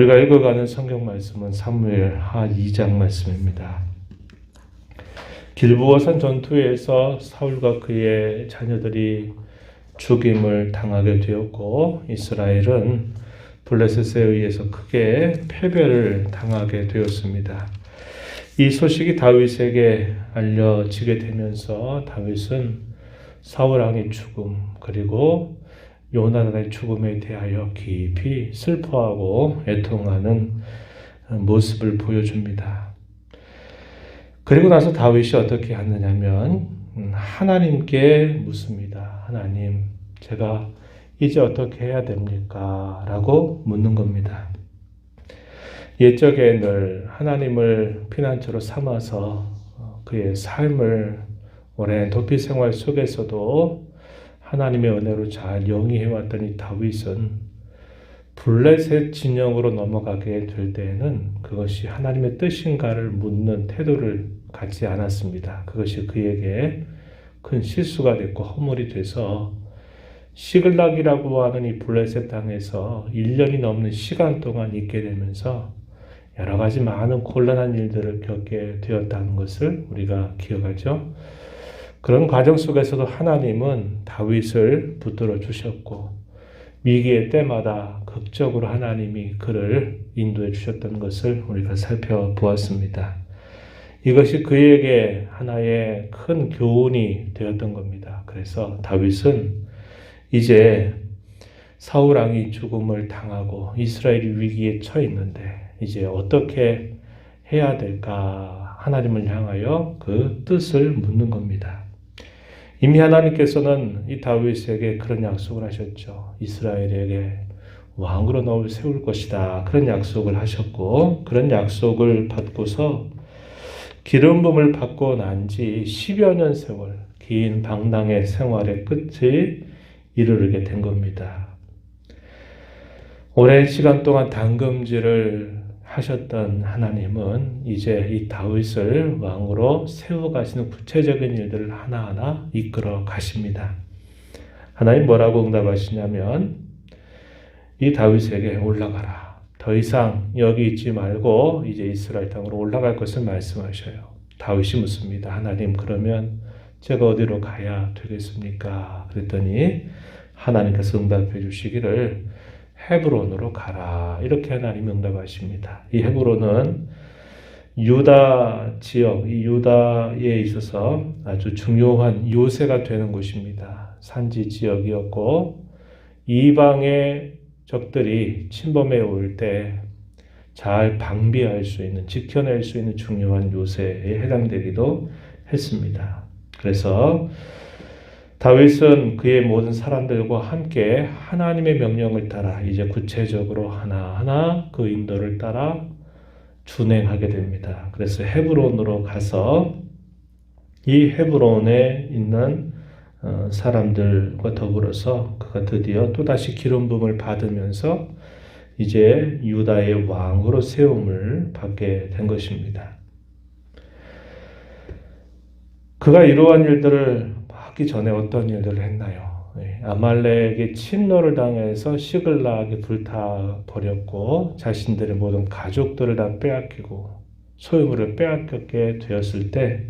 우리가 읽어가는 성경 말씀은 사무엘 하 2장 말씀입니다. 길보아산 전투에서 사울과 그의 자녀들이 죽임을 당하게 되었고 이스라엘은 블레셋에 의해서 크게 패배를 당하게 되었습니다. 이 소식이 다윗에게 알려지게 되면서 다윗은 사울 왕의 죽음 그리고 요나단의 죽음에 대하여 깊이 슬퍼하고 애통하는 모습을 보여줍니다. 그리고 나서 다윗이 어떻게 하느냐면 하나님께 묻습니다. 하나님, 제가 이제 어떻게 해야 됩니까? 라고 묻는 겁니다. 옛적에 늘 하나님을 피난처로 삼아서 그의 삶을 오랜 도피 생활 속에서도 하나님의 은혜로 잘 영위해왔던 이 다윗은 블레셋 진영으로 넘어가게 될 때에는 그것이 하나님의 뜻인가를 묻는 태도를 갖지 않았습니다. 그것이 그에게 큰 실수가 됐고 허물이 돼서 시글락이라고 하는 이 블레셋 땅에서 1년이 넘는 시간 동안 있게 되면서 여러 가지 많은 곤란한 일들을 겪게 되었다는 것을 우리가 기억하죠. 그런 과정 속에서도 하나님은 다윗을 붙들어 주셨고 위기의 때마다 극적으로 하나님이 그를 인도해 주셨던 것을 우리가 살펴보았습니다. 이것이 그에게 하나의 큰 교훈이 되었던 겁니다. 그래서 다윗은 이제 사울 왕이 죽음을 당하고 이스라엘이 위기에 처해 있는데 이제 어떻게 해야 될까 하나님을 향하여 그 뜻을 묻는 겁니다. 이미 하나님께서는 이 다윗에게 그런 약속을 하셨죠. 이스라엘에게 왕으로 너를 세울 것이다. 그런 약속을 하셨고 그런 약속을 받고서 기름 부음을 받고 난 지 10여 년 세월 긴 방랑의 생활의 끝에 이르게 된 겁니다. 오랜 시간 동안 담금질을 하셨던 하나님은 이제 이 다윗을 왕으로 세워가시는 구체적인 일들을 하나하나 이끌어 가십니다. 하나님 뭐라고 응답하시냐면 이 다윗에게 올라가라. 더 이상 여기 있지 말고 이제 이스라엘 땅으로 올라갈 것을 말씀하셔요. 다윗이 묻습니다. 하나님 그러면 제가 어디로 가야 되겠습니까? 그랬더니 하나님께서 응답해 주시기를 헤브론으로 가라. 이렇게 하나님이 응답하십니다. 이 헤브론은 유다 지역, 이 유다에 있어서 아주 중요한 요새가 되는 곳입니다. 산지 지역이었고 이방의 적들이 침범해 올 때 잘 방비할 수 있는, 지켜낼 수 있는 중요한 요새에 해당되기도 했습니다. 그래서 다윗은 그의 모든 사람들과 함께 하나님의 명령을 따라 이제 구체적으로 하나하나 그 인도를 따라 준행하게 됩니다. 그래서 헤브론으로 가서 이 헤브론에 있는 사람들과 더불어서 그가 드디어 또다시 기름 부음을 받으면서 이제 유다의 왕으로 세움을 받게 된 것입니다. 그가 이러한 일들을 하기 전에 어떤 일들을 했나요? 아말렉의 침노를 당해서 시글락에 불타버렸고 자신들의 모든 가족들을 다 빼앗기고 소유물을 빼앗겼게 되었을 때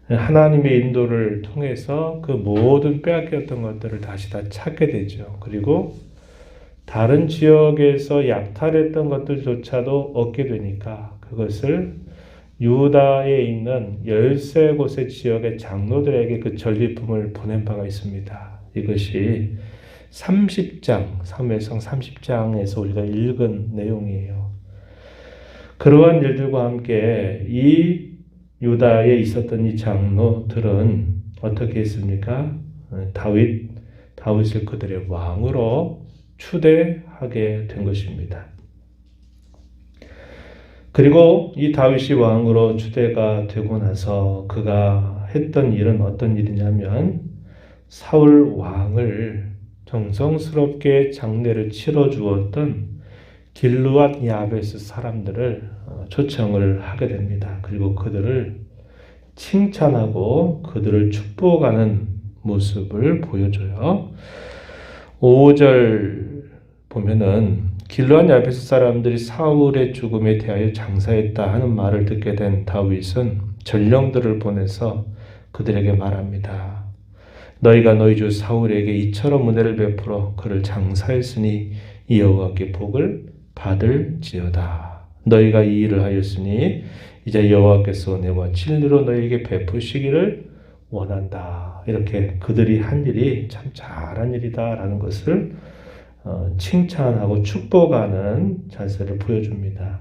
하나님의 인도를 통해서 그 모든 빼앗겼던 것들을 다시 다 찾게 되죠. 그리고 다른 지역에서 약탈했던 것들조차도 얻게 되니까 그것을 유다에 있는 13곳의 지역의 장로들에게 그 전리품을 보낸 바가 있습니다. 이것이 30장, 사무엘상 30장에서 우리가 읽은 내용이에요. 그러한 일들과 함께 이 유다에 있었던 이 장로들은 어떻게 했습니까? 다윗을 그들의 왕으로 추대하게 된 것입니다. 그리고 이 다윗이 왕으로 추대가 되고 나서 그가 했던 일은 어떤 일이냐면 사울 왕을 정성스럽게 장례를 치러 주었던 길르앗 야베스 사람들을 초청을 하게 됩니다. 그리고 그들을 칭찬하고 그들을 축복하는 모습을 보여줘요. 5절 보면은 길르앗 야베스 사람들이 사울의 죽음에 대하여 장사했다 하는 말을 듣게 된 다윗은 전령들을 보내서 그들에게 말합니다. 너희가 너희 주 사울에게 이처럼 은혜를 베풀어 그를 장사했으니 이 여호와께 복을 받을지어다. 너희가 이 일을 하였으니 이제 여호와께서 은혜와 진리로 너희에게 베푸시기를 원한다. 이렇게 그들이 한 일이 참 잘한 일이다라는 것을 칭찬하고 축복하는 자세를 보여줍니다.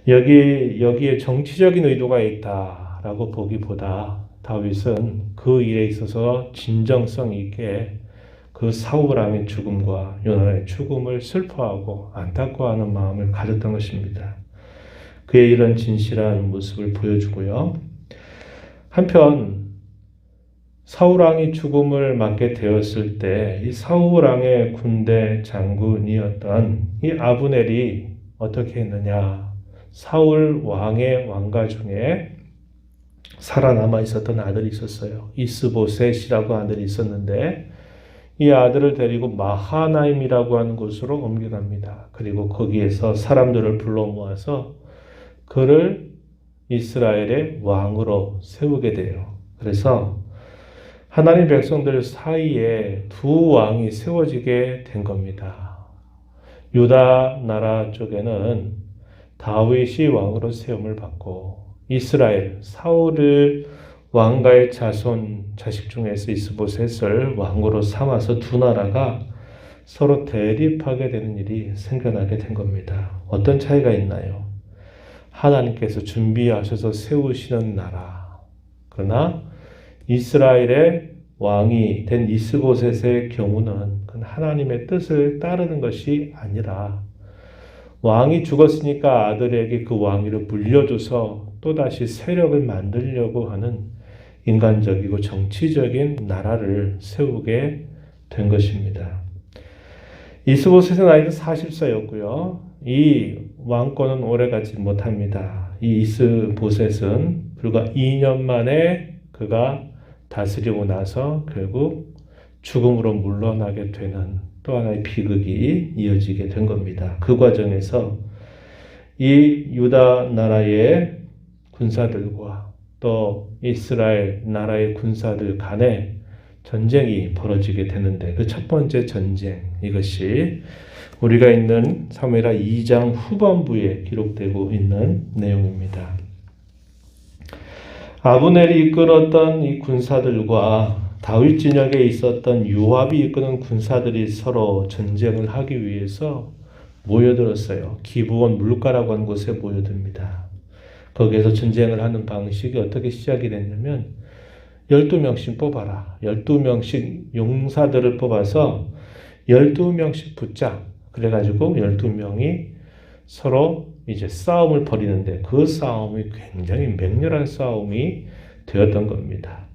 여기에 정치적인 의도가 있다라고 보기보다 다윗은 그 일에 있어서 진정성 있게 그 사울 왕의 죽음과 요나단의 죽음을 슬퍼하고 안타까워하는 마음을 가졌던 것입니다. 그의 이런 진실한 모습을 보여주고요. 한편 사울 왕이 죽음을 맞게 되었을 때 이 사울 왕의 군대 장군이었던 이 아브넬이 어떻게 했느냐? 사울 왕의 왕가 중에 살아남아 있었던 아들이 있었어요. 이스보셋이라고 아들이 있었는데 이 아들을 데리고 마하나임이라고 하는 곳으로 옮겨갑니다. 그리고 거기에서 사람들을 불러 모아서 그를 이스라엘의 왕으로 세우게 돼요. 그래서 하나님 백성들 사이에 두 왕이 세워지게 된 겁니다. 유다 나라 쪽에는 다윗이 왕으로 세움을 받고 이스라엘 사울을 왕가의 자식 중에서 이스보셋을 왕으로 삼아서 두 나라가 서로 대립하게 되는 일이 생겨나게 된 겁니다. 어떤 차이가 있나요? 하나님께서 준비하셔서 세우시는 나라. 그러나 이스라엘의 왕이 된 이스보셋의 경우는 하나님의 뜻을 따르는 것이 아니라 왕이 죽었으니까 아들에게 그 왕위를 물려줘서 또다시 세력을 만들려고 하는 인간적이고 정치적인 나라를 세우게 된 것입니다. 이스보셋의 나이는 40세였고요. 이 왕권은 오래가지 못합니다. 이 이스보셋은 불과 2년 만에 그가 다스리고 나서 결국 죽음으로 물러나게 되는 또 하나의 비극이 이어지게 된 겁니다. 그 과정에서 이 유다 나라의 군사들과 또 이스라엘 나라의 군사들 간에 전쟁이 벌어지게 되는데 그 첫 번째 전쟁, 이것이 우리가 있는 사무엘하 2장 후반부에 기록되고 있는 내용입니다. 아브넬이 이끌었던 이 군사들과 다윗 진영에 있었던 요압이 이끄는 군사들이 서로 전쟁을 하기 위해서 모여들었어요. 기브온 물가라고 하는 곳에 모여듭니다. 거기에서 전쟁을 하는 방식이 어떻게 시작이 됐냐면 12명씩 뽑아라. 12명씩 용사들을 뽑아서 12명씩 붙자. 그래가지고 12명이 서로 이제 싸움을 벌이는데 그 싸움이 굉장히 맹렬한 싸움이 되었던 겁니다.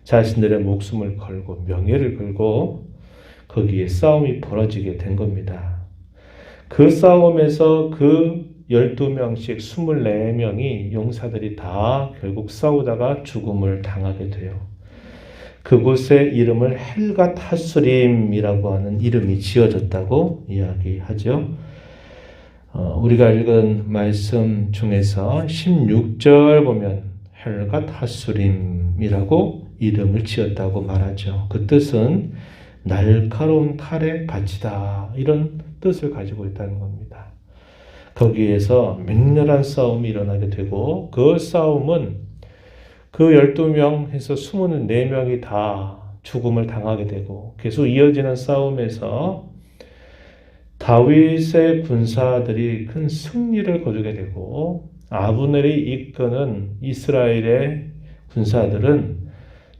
자신들의 목숨을 걸고 명예를 걸고 거기에 싸움이 벌어지게 된 겁니다. 그 싸움에서 그 12명씩 24명이 용사들이 다 결국 싸우다가 죽음을 당하게 돼요. 그곳의 이름을 헬갓 하스림이라고 하는 이름이 지어졌다고 이야기하죠. 우리가 읽은 말씀 중에서 16절 보면 헬갓 하스림이라고 이름을 지었다고 말하죠. 그 뜻은 날카로운 칼의 밭이다. 이런 뜻을 가지고 있다는 겁니다. 거기에서 맹렬한 싸움이 일어나게 되고 그 싸움은 그 12명에서 24명이 다 죽음을 당하게 되고 계속 이어지는 싸움에서 다윗의 군사들이 큰 승리를 거두게 되고 아브넬이 이끄는 이스라엘의 군사들은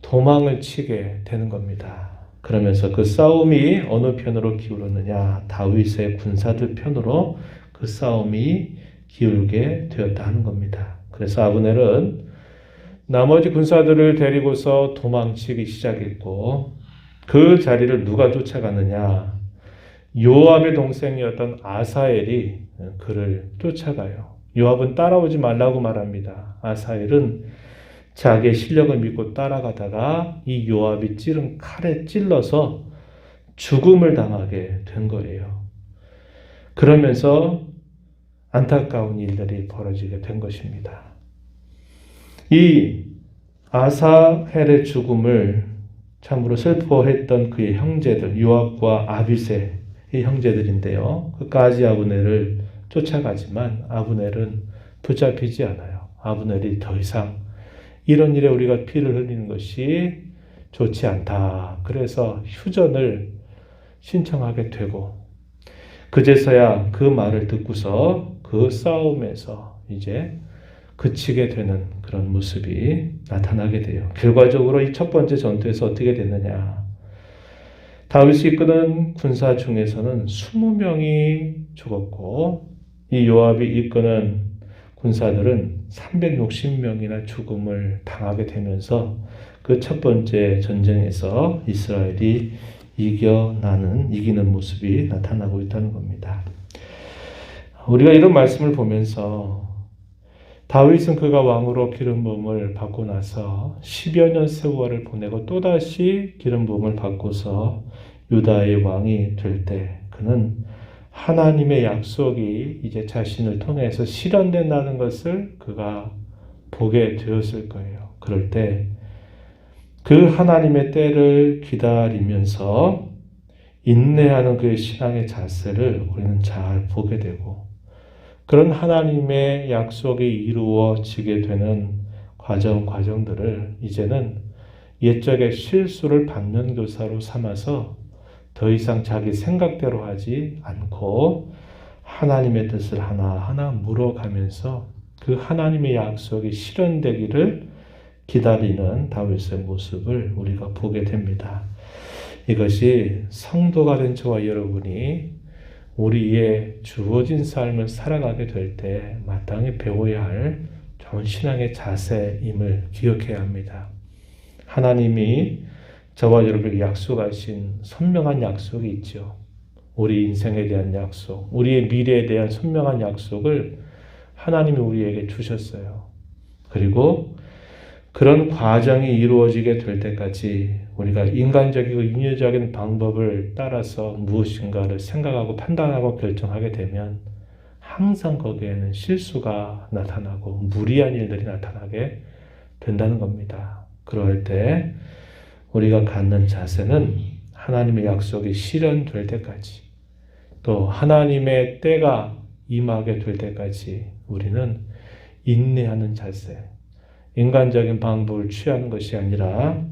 도망을 치게 되는 겁니다. 그러면서 그 싸움이 어느 편으로 기울었느냐? 다윗의 군사들 편으로 그 싸움이 기울게 되었다 하는 겁니다. 그래서 아브넬은 나머지 군사들을 데리고서 도망치기 시작했고 그 자리를 누가 쫓아가느냐? 요압의 동생이었던 아사엘이 그를 쫓아가요. 요압은 따라오지 말라고 말합니다. 아사엘은 자기의 실력을 믿고 따라가다가 이 요압이 찌른 칼에 찔러서 죽음을 당하게 된 거예요. 그러면서 안타까운 일들이 벌어지게 된 것입니다. 이 아사헬의 죽음을 참으로 슬퍼했던 그의 형제들, 요압과 아비새의 형제들인데요. 끝까지 아브넬을 쫓아가지만 아브넬은 붙잡히지 않아요. 아브넬이 더 이상 이런 일에 우리가 피를 흘리는 것이 좋지 않다. 그래서 휴전을 신청하게 되고 그제서야 그 말을 듣고서 그 싸움에서 이제 그치게 되는 그런 모습이 나타나게 돼요. 결과적으로 이 첫 번째 전투에서 어떻게 됐느냐. 다윗이 이끄는 군사 중에서는 20명이 죽었고 이 요압이 이끄는 군사들은 360명이나 죽음을 당하게 되면서 그 첫 번째 전쟁에서 이스라엘이 이기는 모습이 나타나고 있다는 겁니다. 우리가 이런 말씀을 보면서 다윗은 그가 왕으로 기름 부음을 받고 나서 10여 년 세월을 보내고 또다시 기름 부음을 받고서 유다의 왕이 될 때 그는 하나님의 약속이 이제 자신을 통해서 실현된다는 것을 그가 보게 되었을 거예요. 그럴 때 그 하나님의 때를 기다리면서 인내하는 그의 신앙의 자세를 우리는 잘 보게 되고 그런 하나님의 약속이 이루어지게 되는 과정들을 이제는 옛적의 실수를 반면교사로 삼아서 더 이상 자기 생각대로 하지 않고 하나님의 뜻을 하나하나 물어가면서 그 하나님의 약속이 실현되기를 기다리는 다윗의 모습을 우리가 보게 됩니다. 이것이 성도가 된 저와 여러분이 우리의 주어진 삶을 살아가게 될 때 마땅히 배워야 할 좋은 신앙의 자세임을 기억해야 합니다. 하나님이 저와 여러분에게 약속하신 선명한 약속이 있죠. 우리 인생에 대한 약속, 우리의 미래에 대한 선명한 약속을 하나님이 우리에게 주셨어요. 그리고 그런 과정이 이루어지게 될 때까지 우리가 인간적이고 인위적인 방법을 따라서 무엇인가를 생각하고 판단하고 결정하게 되면 항상 거기에는 실수가 나타나고 무리한 일들이 나타나게 된다는 겁니다. 그럴 때 우리가 갖는 자세는 하나님의 약속이 실현될 때까지 또 하나님의 때가 임하게 될 때까지 우리는 인내하는 자세, 인간적인 방법을 취하는 것이 아니라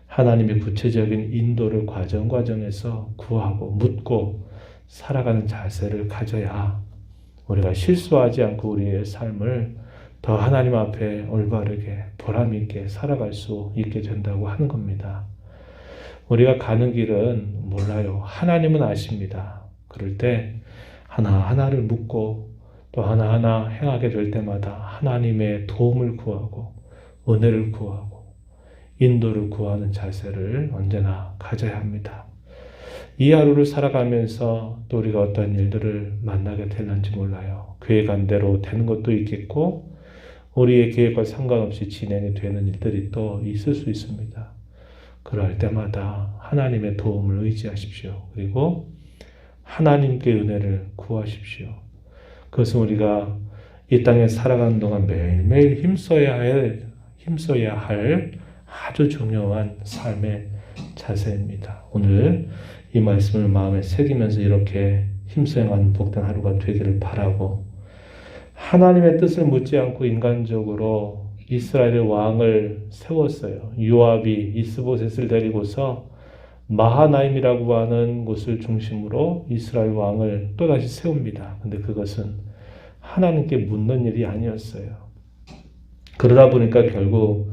하나님의 구체적인 인도를 과정에서 구하고 묻고 살아가는 자세를 가져야 우리가 실수하지 않고 우리의 삶을 더 하나님 앞에 올바르게 보람 있게 살아갈 수 있게 된다고 하는 겁니다. 우리가 가는 길은 몰라요. 하나님은 아십니다. 그럴 때 하나하나를 묻고 또 하나하나 행하게 될 때마다 하나님의 도움을 구하고 은혜를 구하고 인도를 구하는 자세를 언제나 가져야 합니다. 이 하루를 살아가면서 또 우리가 어떤 일들을 만나게 될는지 몰라요. 계획한 대로 되는 것도 있겠고 우리의 계획과 상관없이 진행이 되는 일들이 또 있을 수 있습니다. 그럴 때마다 하나님의 도움을 의지하십시오. 그리고 하나님께 은혜를 구하십시오. 그것은 우리가 이 땅에 살아가는 동안 매일매일 힘써야 할 아주 중요한 삶의 자세입니다. 오늘 이 말씀을 마음에 새기면서 이렇게 힘써야하는 복된 하루가 되기를 바라고 하나님의 뜻을 묻지 않고 인간적으로 이스라엘의 왕을 세웠어요. 요압이 이스보셋을 데리고서 마하나임이라고 하는 곳을 중심으로 이스라엘 왕을 또다시 세웁니다. 근데 그것은 하나님께 묻는 일이 아니었어요. 그러다 보니까 결국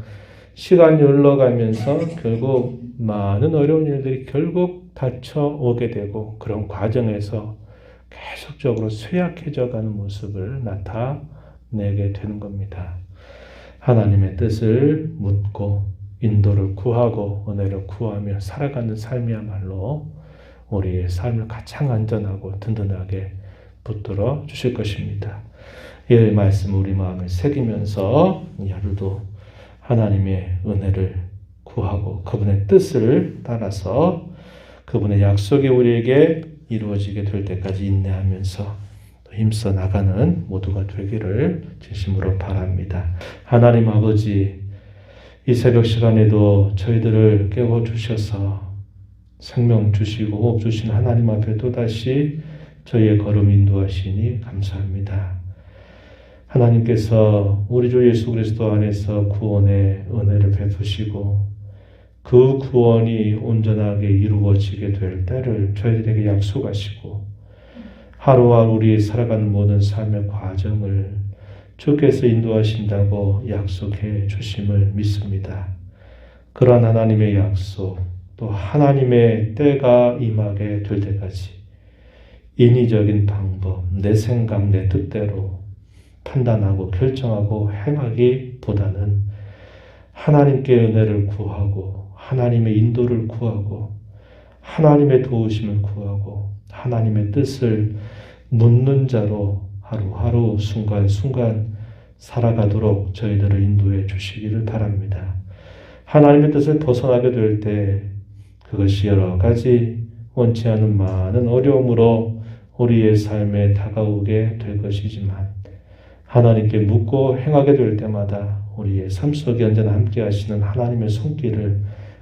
시간이 흘러가면서 결국 많은 어려운 일들이 결국 닥쳐오게 되고 그런 과정에서 계속적으로 쇠약해져 가는 모습을 나타내게 되는 겁니다. 하나님의 뜻을 묻고 인도를 구하고 은혜를 구하며 살아가는 삶이야말로 우리의 삶을 가장 안전하고 든든하게 붙들어 주실 것입니다. 이 말씀 우리 마음에 새기면서 이 하루도 하나님의 은혜를 구하고 그분의 뜻을 따라서 그분의 약속이 우리에게 이루어지게 될 때까지 인내하면서 힘써 나가는 모두가 되기를 진심으로 바랍니다. 하나님 아버지, 이 새벽 시간에도 저희들을 깨워주셔서 생명 주시고 호흡 주신 하나님 앞에 또다시 저희의 걸음 인도하시니 감사합니다. 하나님께서 우리 주 예수 그리스도 안에서 구원의 은혜를 베푸시고 그 구원이 온전하게 이루어지게 될 때를 저희들에게 약속하시고 하루하루 우리 살아가는 모든 삶의 과정을 주께서 인도하신다고 약속해 주심을 믿습니다. 그러한 하나님의 약속, 또 하나님의 때가 임하게 될 때까지 인위적인 방법, 내 생각, 내 뜻대로 판단하고 결정하고 행하기보다는 하나님께 은혜를 구하고 하나님의 인도를 구하고 하나님의 도우심을 구하고 하나님의 뜻을 묻는 자로 하루하루 순간순간 살아가도록 저희들을 인도해 주시기를 바랍니다. 하나님의 뜻을 벗어나게 될 때 그것이 여러 가지 원치 않은 많은 어려움으로 우리의 삶에 다가오게 될 것이지만 하나님께 묻고 행하게 될 때마다 우리의 삶 속에 언제나 함께 하시는 하나님의 손길을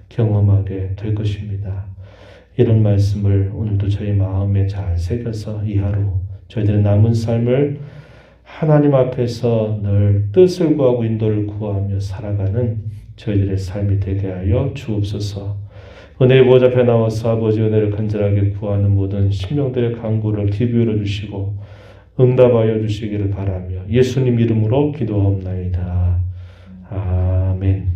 경험하게 될 것입니다. 이런 말씀을 오늘도 저희 마음에 잘 새겨서 이 하루 저희들의 남은 삶을 하나님 앞에서 늘 뜻을 구하고 인도를 구하며 살아가는 저희들의 삶이 되게 하여 주옵소서. 은혜의 보좌 앞에 나와서 아버지 은혜를 간절하게 구하는 모든 심령들의 간구를 기부여 주시고 응답하여 주시기를 바라며 예수님 이름으로 기도하옵나이다. 아멘.